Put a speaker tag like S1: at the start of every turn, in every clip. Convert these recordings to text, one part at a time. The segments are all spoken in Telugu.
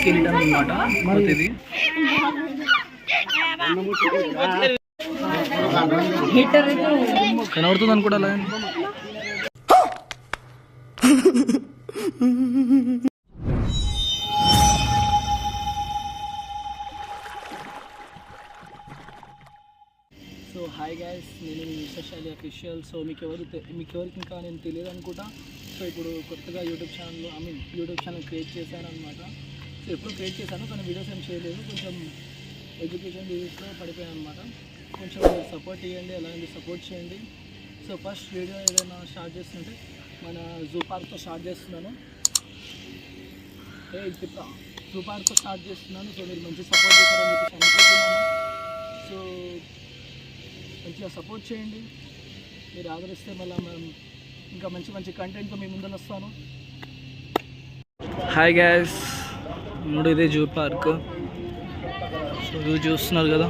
S1: కిరీటం అన్నమాట ఇది. కనబడుతుంది అనుకోవడం అలా. సో హాయ్ గైస్, నేను విశ్వశాలి అఫీషియల్. సో మీకు ఎవరికి ఇంకా నేను తెలియదు అనుకుంటా. సో ఇప్పుడు కొత్తగా యూట్యూబ్ ఛానల్ క్రియేట్ చేశాను అనమాట. సో ఎప్పుడు క్రియేట్ చేశాను కానీ వీడియోస్ ఏం చేయలేదు. కొంచెం ఎడ్యుకేషన్ డిజీస్లో పడిపోయాను అనమాట. కొంచెం సపోర్ట్ ఇవ్వండి, అలాగే సపోర్ట్ చేయండి. సో ఫస్ట్ వీడియో ఏదైనా స్టార్ట్ చేస్తుంటే మన జూ పార్క్తో స్టార్ట్ చేస్తున్నాను. జూ పార్క్తో స్టార్ట్ చేస్తున్నాను. సో మీరు మంచి సపోర్ట్ చేస్తారని చెప్పేసి అనుకుంటున్నాను. సో మంచిగా సపోర్ట్ చేయండి. మీరు ఆదరిస్తే మళ్ళీ మనం ఇంకా మంచి మంచి కంటెంట్తో మీ ముందర వస్తాను. హాయ్ గ్యాస్, ఇప్పుడు ఇదే జూ పార్క్. సో జూ చూస్తున్నారు కదా.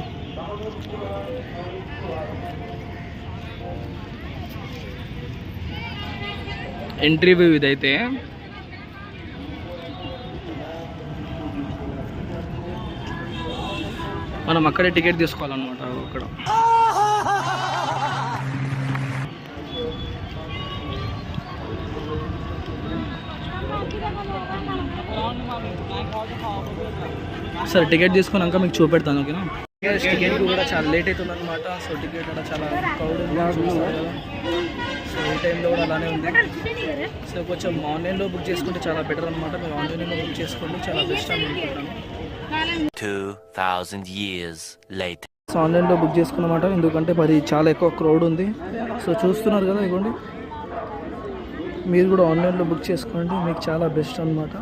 S1: ఎంట్రీ వ్యూ ఇదైతే. మనం అక్కడే టికెట్ తీసుకోవాలన్నమాట. అక్కడ సరే టికెట్ తీసుకున్నాక మీకు చూపెడతాను, ఓకేనా? టికెట్ కూడా చాలా లేట్ అవుతుంది అనమాట. సో టికెట్ కూడా చాలా క్రౌడ్ చూస్తారు కదా. సో ఈ టైంలో కూడా అలానే ఉంది. సో కొంచెం ఆన్లైన్లో బుక్ చేసుకుంటే చాలా బెటర్ అనమాట. మీరు ఆన్లైన్లో బుక్ చేసుకోండి, చాలా బెస్ట్ అని అనుకుంటున్నాను.
S2: 2000 years later.
S1: సో ఆన్లైన్లో బుక్ చేసుకున్నమాట, ఎందుకంటే మరి చాలా ఎక్కువ క్రౌడ్ ఉంది. సో చూస్తున్నారు కదా, ఇవ్వండి. మీరు కూడా ఆన్లైన్లో బుక్ చేసుకోండి, మీకు చాలా బెస్ట్ అనమాట.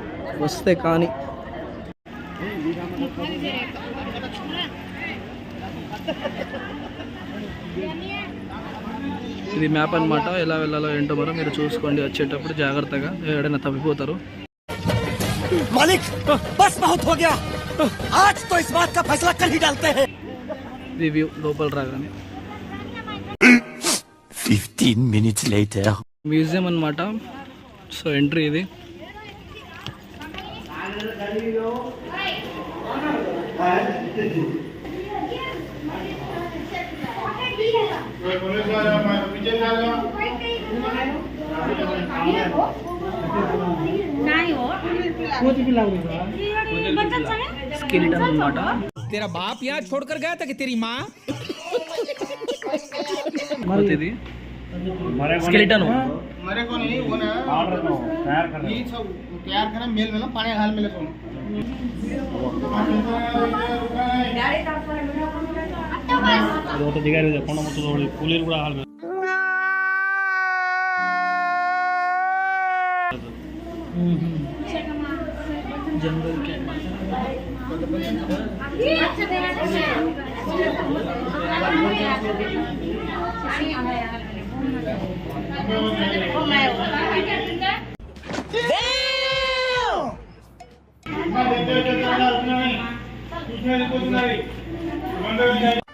S1: వస్తే కానీ ఇది మ్యాప్ అనమాట. ఎలా వెళ్ళాలో ఏంటో మరి మీరు చూసుకోండి. వచ్చేటప్పుడు జాగ్రత్తగా, ఎవరైనా తప్పిపోతారు. రివ్యూ లోపల రాగానే
S2: 15 minutes later.
S1: మ్యూజియం అనమాట. సో ఎంట్రీ ఇది. స్కెలిటన్ అన్నమాట.
S3: तेरा बाप यहाँ छोड़कर गया था कि तेरी माँ?
S1: ఇది स्केलेटन
S4: मरे को नहीं, वो ना ये सब तैयार करना मेल में ना पानी हाल में लेको
S5: वो तो जगह रे कोण मत रोड कूलर ಕೂಡ हाल में
S1: जंगल के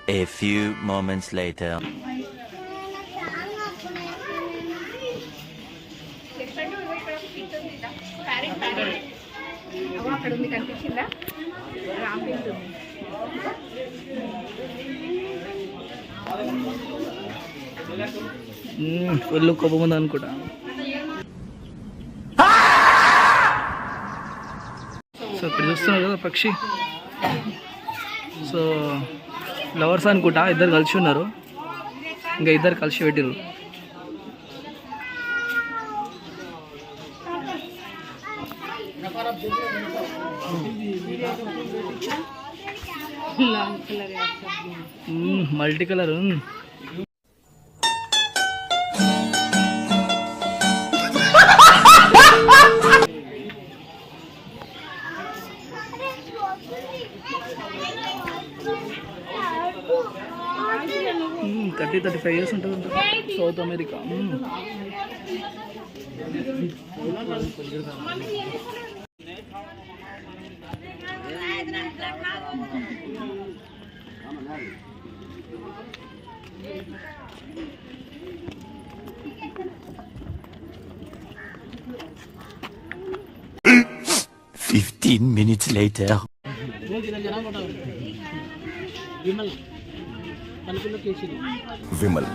S2: A few moments later.
S1: Full కోపం ఉంది అనుకుంటా. సో ఇక్కడ చూస్తున్నారు కదా పక్షి. సో లవర్స్ అనుకుంటా, ఇద్దరు కలిసి ఉన్నారు. ఇంకా ఇద్దరు కలిసి పెట్టిరు. Multi colour. థర్టీ 35 years ఉంటుంది South America.
S2: 15 minutes later.
S1: Vimal పలుకుల్లో కేసరి.
S6: విమల్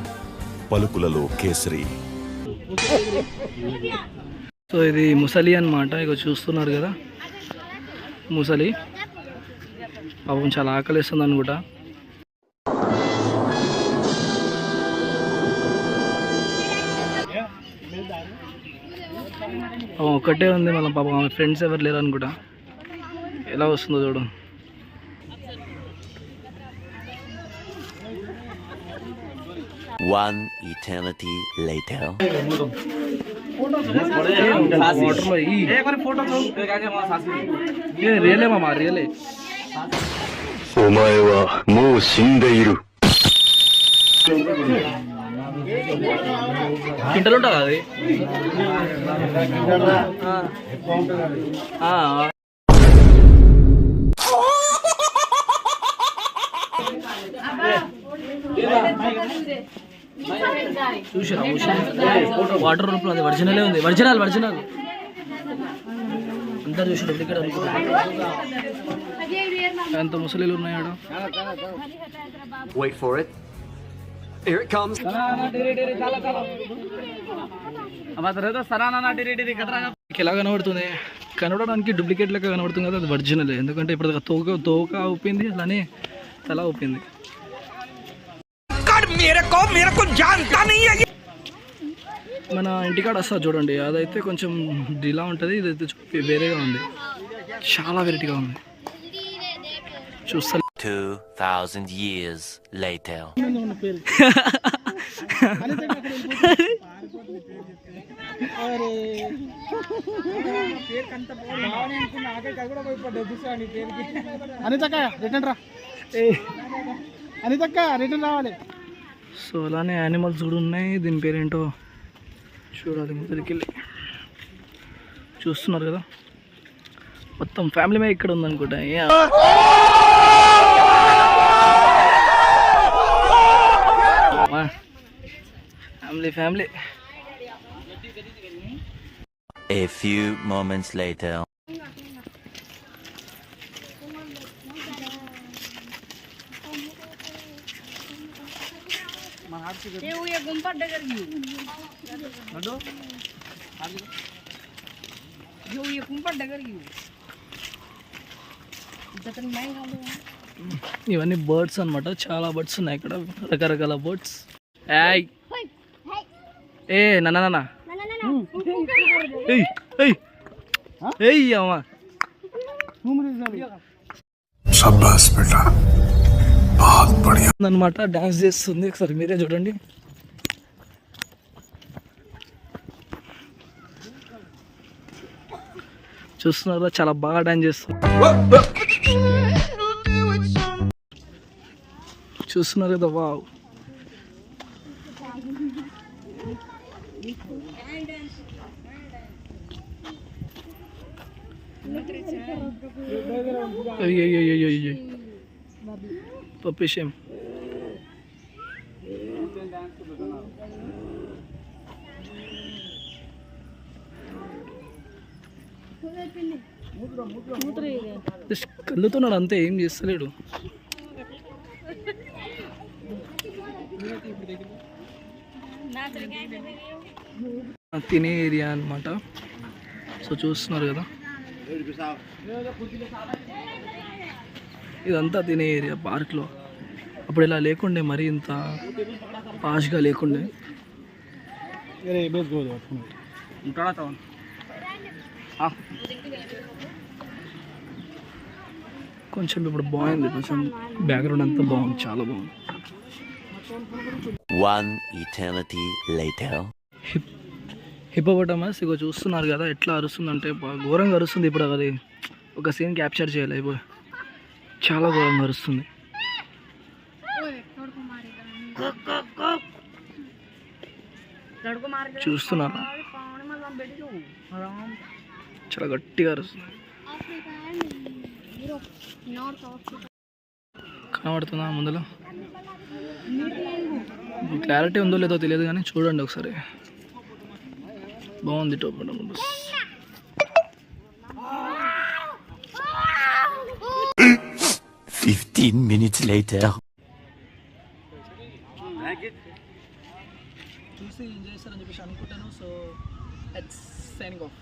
S6: పలుకులలో కేసరి.
S1: సో ఇది ముసలి అన్నమాట. ఇక చూస్తున్నారు కదా ముసలి. పాపం చాలా ఆకలిస్తుంది అనుకుంటా. ఒక్కటే ఉంది మళ్ళీ పాపం ఆమె ఫ్రెండ్స్ ఎవరు లేరు అనుకుంటా. ఎలా వస్తుందో చూడు.
S2: One eternity later.
S1: రియలే మామా రియలే.
S6: お前はもう死んでいる。
S1: కింటలు ఉంటుంది అది. చూసారా వాటర్ రూపంలో అది ఒరిజినలే ఉంది. ఒరిజినల్ అంతా చూసి డూప్లికేట్ ఎంత ముసలీలు ఉన్నాయాడ.
S7: Wait for it. Here it comes.
S1: ఎలా కనబడుతుంది? కనబడడానికి డూప్లికేట్ లెక్క కనబడుతుంది కదా, అది ఒరిజినల్. ఎందుకంటే ఇప్పుడు తోక ఊపింది, అలానే తల ఊపింది. మన ఇంటికాడ వస్తుంది చూడండి, అదైతే కొంచెం ఇలా ఉంటుంది, ఇదైతే వేరేగా ఉంది, చాలా వెరైటీగా ఉంది. చూస్తా
S2: 2000 years later.
S4: అనితక్క రిటర్న్ రా. అనితక్క రిటర్న్ రావాలి.
S1: సో అలానే యానిమల్స్ కూడా ఉన్నాయి. దీని పేరేంటో చూడాలి. ముందరికి వెళ్ళి చూస్తున్నారు కదా, మొత్తం ఫ్యామిలీ మే ఇక్కడ ఉందనుకుంటా. Family.
S2: A few moments later.
S1: ఇవన్నీ బర్డ్స్ అన్నమాట. చాలా బర్డ్స్ ఉన్నాయి ఇక్కడ, రకరకాల బర్డ్స్. ఏ నాన్న అన్నమాట. డాన్స్ చేస్తుంది, ఒకసారి మీరే చూడండి. చూస్తున్నారా, చాలా బాగా డాన్స్ చేస్తుంది. చూస్తున్నారు కదా, వావ్. పప్పేషం. కళ్ళుతున్నాడు అంతే, ఏం చేస్తలేడు. తినే ఏరియా అన్నమాట. సో చూస్తున్నారు కదా, ఇదంతా తినే ఏరియా పార్క్లో. అప్పుడు ఇలా లేకుండే, మరి ఇంత పాష్గా లేకుండే. కొంచెం ఇప్పుడు బాగుంది, కొంచెం బ్యాక్గ్రౌండ్ అంతా బాగుంది, చాలా బాగుంది.
S2: One eternity later.
S1: హిప్పోపోటమస్ ఇగో చూస్తున్నారు కదా ఎట్లా అరుస్తుందంటే, ఘోరంగా అరుస్తుంది. ఇప్పుడు అది ఒక సీన్ క్యాప్చర్ చేయాలి, ఇప్పుడు చాలా ఘోరంగా అరుస్తుంది. చూస్తున్నారా, చాలా గట్టిగా అరుస్తుంది. కనబడుతుందా ముందులో? క్లారిటీ ఉందో లేదో తెలియదు కానీ చూడండి ఒకసారి, బాగుంది.
S2: 15 minutes later.
S1: చూసి ఎంజాయ్ చేస్తారని చెప్పేసి అనుకుంటాను. So let's signing off.